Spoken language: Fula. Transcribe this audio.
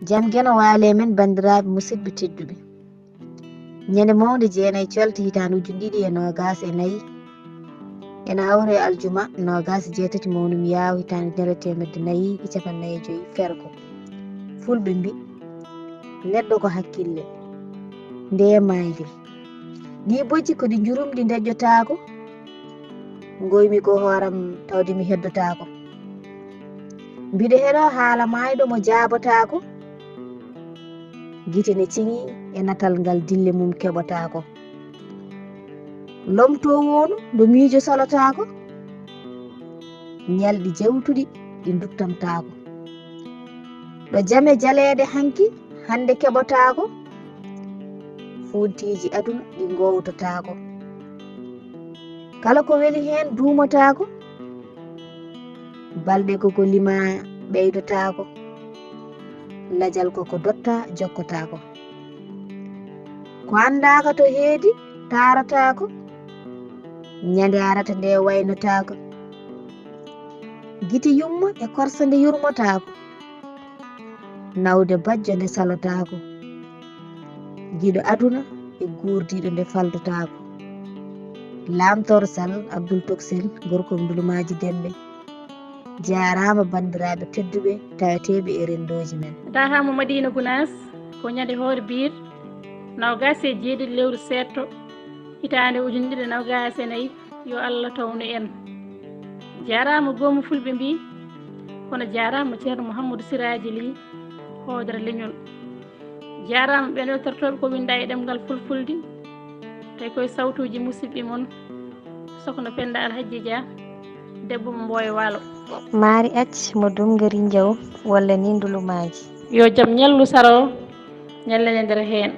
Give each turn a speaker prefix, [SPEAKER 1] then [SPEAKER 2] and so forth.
[SPEAKER 1] Jam geno waale men bandiraɓe musidɓe tedduɓe. Ñande mawde jeenayi colti hitande ujune 2024 ena hawre aljuma 28 mawnum yaaw hitande nere temedde 445 fergo. Fulɓe mbi neɗɗo ko hakkille nde mayde. Ɗi bojji ko ɗi jurumɗi deƴƴotako ngoymi ko hooram tawde mi heddotako. Mbiɗo heɗo haala mayɗo mo jaabotako gite ne ciŋi e natal ngal dille mum keɓotako. Lomto wonu ndo miijo salotako ñalɗi jewtuɗi ɗi duttamtako. Ɗo jame jaleede hanki hande keɓotako funtiji aduna ɗi gowtotako. Kala ko weli hen duumotako balɗe koko lima ɓeydotako lajal koko dotta jokkotako. Ko andaka to heedi taratako ñande arata nde waynotako. Giti yumma e korsa nde yurmotako nawde bajjo nde salotako. Giɗo aduna e gurdiɗo nde faldotako. Lamtoro Sall Abdoul Toksel gorko Ndulumaji Dembe. Jarama bandiraɓe tedduɓe taweteɓe e rendoji men.
[SPEAKER 2] Dahamo Madina Gounass ko ñande hoore biir 27 lewru setto hitande ujune 2024 yo Allah tawnu en. Jarama gomo fulɓe mbi kono jarama ceerno Mouhamadou Siraji Ly hoodere leñol. Jarama ɓen weltortoɓe ko winda e ɗemgal fulfulde tawi koye sawtuji musidɓe moon Sokhna Penda Alhaji Dia debbo mo Mboye Walo.
[SPEAKER 3] Mari Acc mo Dongari Diaw walla ni Ndulumaji.
[SPEAKER 2] Yo jaam ñallu saro ñallane nder hen.